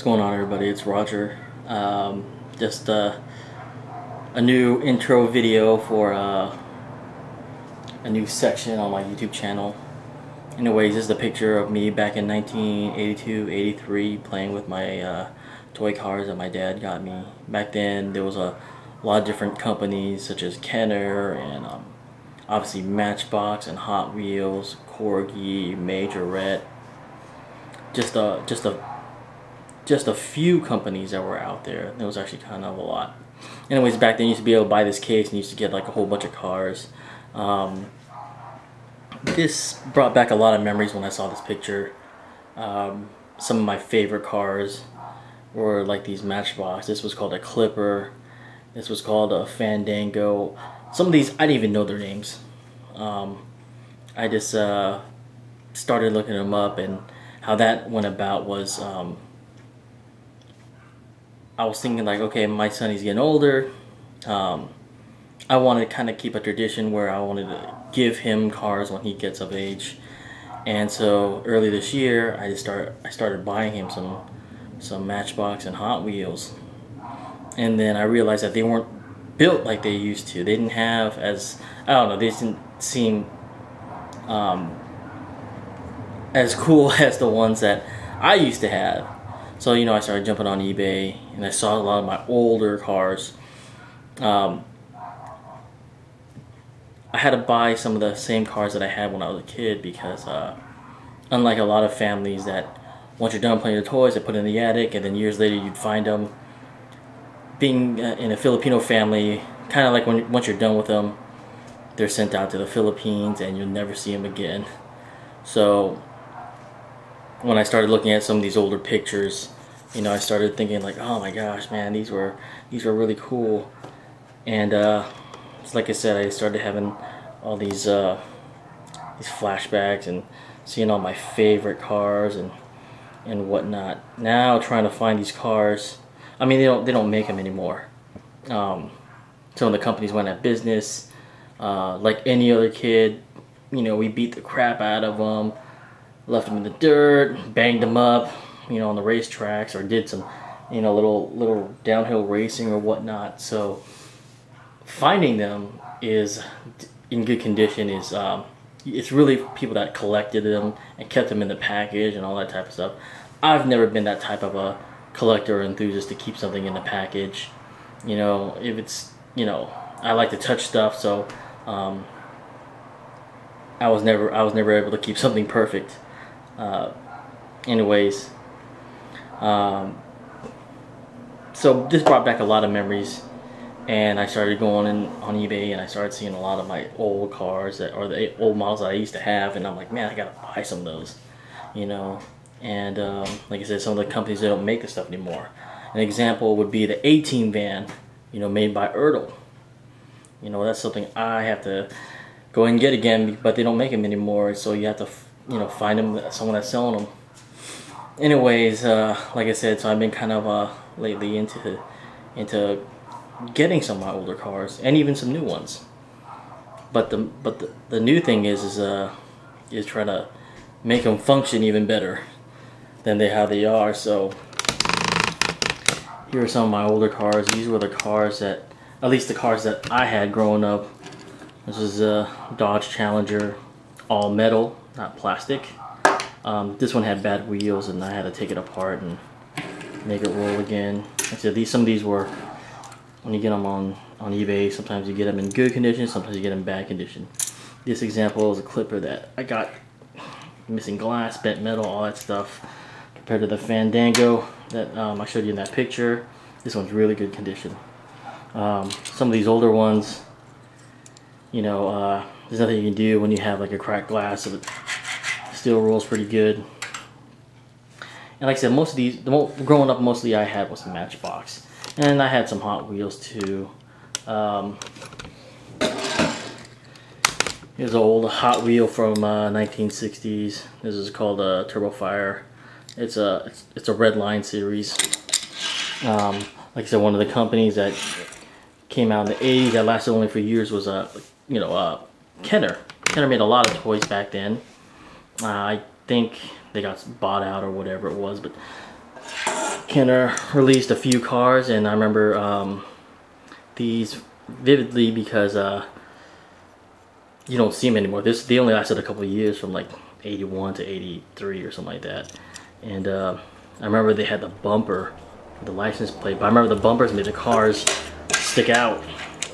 What's going on, everybody? It's Roger. Just a new intro video for a new section on my YouTube channel. Anyways, this is a picture of me back in 1982-83 playing with my toy cars that my dad got me. Back then there was a lot of different companies such as Kenner and obviously Matchbox and Hot Wheels, Corgi, Majorette. Just a few companies that were out there. There was actually kind of a lot. Anyways, back then you used to be able to buy this case and you used to get like a whole bunch of cars. This brought back a lot of memories when I saw this picture. Some of my favorite cars were like these Matchbox. This was called a Clipper. This was called a Fandango. Some of these I didn't even know their names. I just started looking them up, and how that went about was I was thinking like, okay, my son, he's getting older. I wanted to kind of keep a tradition where I wanted to give him cars when he gets of age. And so early this year, I started buying him some Matchbox and Hot Wheels. And then I realized that they weren't built like they used to. They didn't have as, I don't know, they didn't seem as cool as the ones that I used to have. So, you know, I started jumping on eBay and I saw a lot of my older cars. I had to buy some of the same cars that I had when I was a kid because unlike a lot of families that once you're done playing with toys, they put it in the attic and then years later you'd find them. Being in a Filipino family, kind of like once you're done with them, they're sent out to the Philippines and you'll never see them again. So when I started looking at some of these older pictures, you know, I started thinking like, oh my gosh, man, these were really cool. And it's like I said, I started having all these flashbacks and seeing all my favorite cars and whatnot. Now trying to find these cars, I mean, they don't make them anymore. Some of the companies went out of business. Like any other kid, you know, we beat the crap out of them, left them in the dirt, banged them up, you know, on the racetracks, or did some, you know, little downhill racing or whatnot. So finding them is in good condition is it's really people that collected them and kept them in the package and all that type of stuff. I've never been that type of a collector or enthusiast to keep something in the package. You know, if it's, you know, I like to touch stuff, so I was never able to keep something perfect. Anyways, so this brought back a lot of memories, and I started going on eBay and I started seeing a lot of my old cars or the old models that I used to have, and I'm like, man, I gotta buy some of those, you know. And like I said, some of the companies, they don't make this stuff anymore. An example would be the A-Team van, you know, made by Ertl. You know, that's something I have to go and get again, but they don't make them anymore, so you have to, you know, find them, someone that's selling them. Anyways, like I said, so I've been kind of lately into getting some of my older cars and even some new ones. But the new thing is trying to make them function even better than how they are. So here are some of my older cars. These were the cars that, at least the cars that I had growing up. This is a Dodge Challenger, all metal, not plastic. This one had bad wheels and I had to take it apart and make it roll again. Like I said, some of these were, when you get them on eBay, sometimes you get them in good condition, sometimes you get them in bad condition. This example is a Clipper that I got missing glass, bent metal, all that stuff. Compared to the Fandango that I showed you in that picture, this one's really good condition. Some of these older ones, you know, there's nothing you can do when you have like a cracked glass, so it still rolls pretty good. And like I said, most of these, growing up, mostly I had was a Matchbox, and I had some Hot Wheels too. Here's an old Hot Wheel from 1960s. This is called a Turbo Fire. It's a Red Line series. Like I said, one of the companies that came out in the 80s that lasted only for years was Kenner. Kenner made a lot of toys back then. I think they got bought out or whatever it was, but Kenner released a few cars, and I remember these vividly because you don't see them anymore. They only lasted a couple of years, from like 81 to 83 or something like that. And I remember they had the bumper, the license plate, but I remember the bumpers made the cars stick out,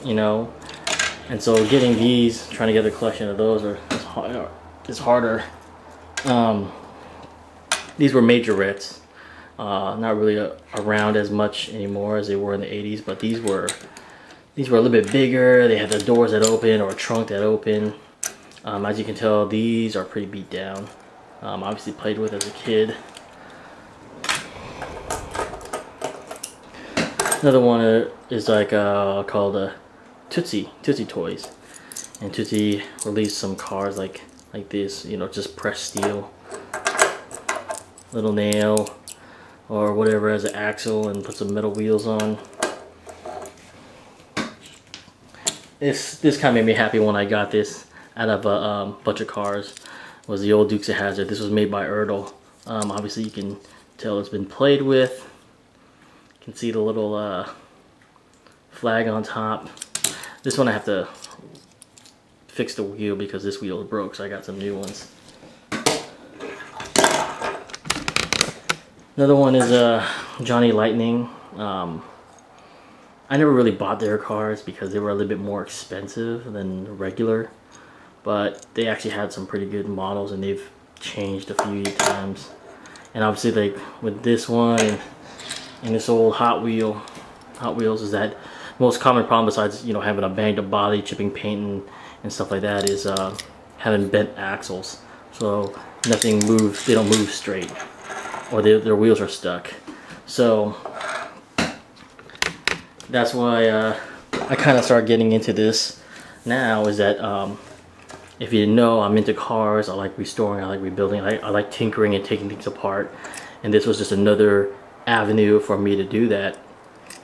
you know. And so getting these, trying to get a collection of those is harder. These were majorettes, not really around as much anymore as they were in the 80s, but these were a little bit bigger. They had the doors that open, or a trunk that open. As you can tell, these are pretty beat down. Obviously played with as a kid. Another one is like called Tootsie Toys, and Tootsie released some cars like this, you know, just pressed steel, little nail or whatever as an axle, and put some metal wheels on. This kind of made me happy when I got this out of a bunch of cars. Was the old Dukes of Hazzard. This was made by Ertl. Obviously you can tell it's been played with. You can see the little flag on top. This one I have to fix the wheel because this wheel is broke, so I got some new ones. Another one is Johnny Lightning. I never really bought their cars because they were a little bit more expensive than regular, but they actually had some pretty good models, and they've changed a few times. And obviously, like with this one and this old Hot Wheels, is that most common problem, besides, you know, having a banged up body, chipping paint and stuff like that, is having bent axles. So nothing moves, they don't move straight, or their wheels are stuck. So that's why I kind of started getting into this now, is that if you didn't know, I'm into cars. I like restoring, I like rebuilding, I like tinkering and taking things apart, and this was just another avenue for me to do that.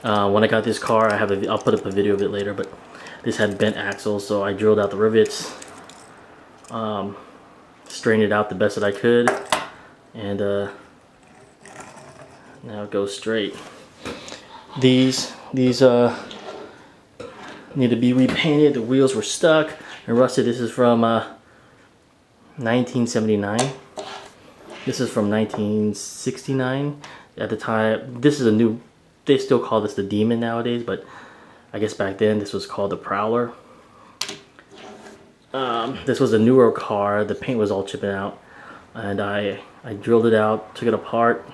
When I got this car, I'll put up a video of it later, but this had bent axles, so I drilled out the rivets, strained it out the best that I could, and now it goes straight. These need to be repainted. The wheels were stuck and rusted. This is from 1979. This is from 1969. At the time, this is a new, they still call this the Demon nowadays, but I guess back then this was called the Prowler. This was a newer car. The paint was all chipping out, and I drilled it out, took it apart,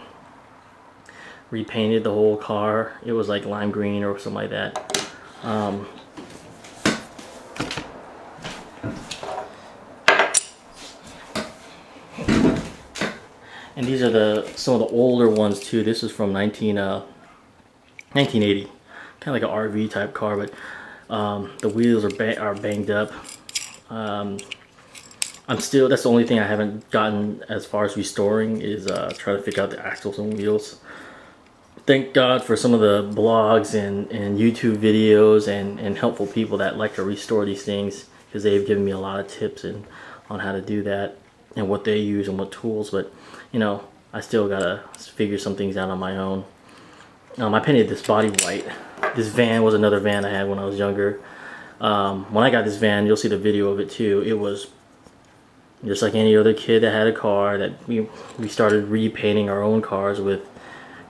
repainted the whole car. It was like lime green or something like that. And these are some of the older ones too. This is from 1980, kind of like an RV type car, but the wheels are banged up. that's the only thing I haven't gotten as far as restoring, is trying to figure out the axles and wheels. Thank God for some of the blogs and YouTube videos and helpful people that like to restore these things, because they've given me a lot of tips on how to do that and what they use and what tools. But you know, I still gotta figure some things out on my own. I painted this body white. This van was another van I had when I was younger. When I got this van, you'll see the video of it too. It was just like any other kid that had a car, that we started repainting our own cars with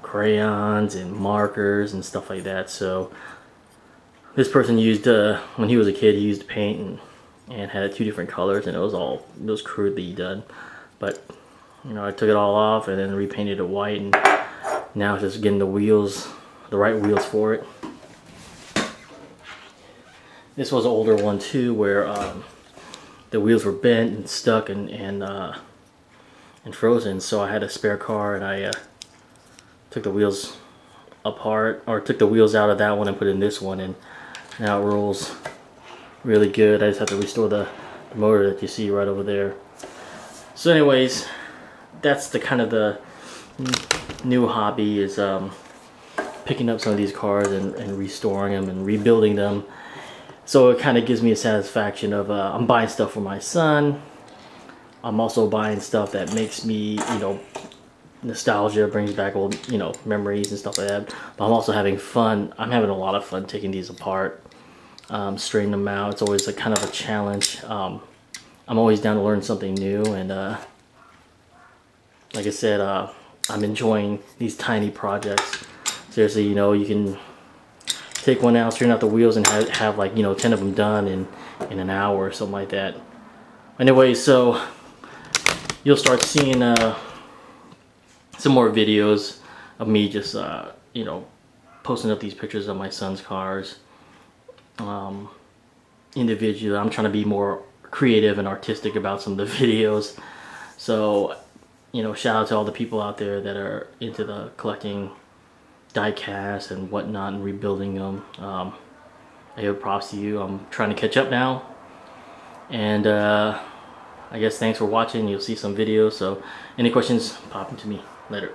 crayons and markers and stuff like that. So this person used, when he was a kid, he used paint and had 2 different colors, and it was crudely done. But you know, I took it all off and then repainted it white, and now it's just getting the wheels, the right wheels for it. This was an older one too, where the wheels were bent and stuck and frozen. So I had a spare car, and I took the wheels apart, or took the wheels out of that one and put in this one, and now it rolls really good. I just have to restore the motor that you see right over there. So anyways, that's the kind of the new hobby, is picking up some of these cars and restoring them and rebuilding them. So it kind of gives me a satisfaction of I'm buying stuff for my son. I'm also buying stuff that makes me, you know, nostalgia, brings back old, you know, memories and stuff like that. But I'm also having fun. I'm having a lot of fun taking these apart, straightening them out. It's always a kind of a challenge. I'm always down to learn something new, and like I said, I'm enjoying these tiny projects. Seriously, you know, you can take one out, straighten out the wheels, and have like, you know, 10 of them done in an hour or something like that. Anyway, so you'll start seeing some more videos of me just you know, posting up these pictures of my son's cars individually. I'm trying to be more creative and artistic about some of the videos. So, you know, shout out to all the people out there that are into the collecting diecast and whatnot and rebuilding them. I give props to you. I'm trying to catch up now, and I guess thanks for watching. You'll see some videos, so any questions, pop them to me later.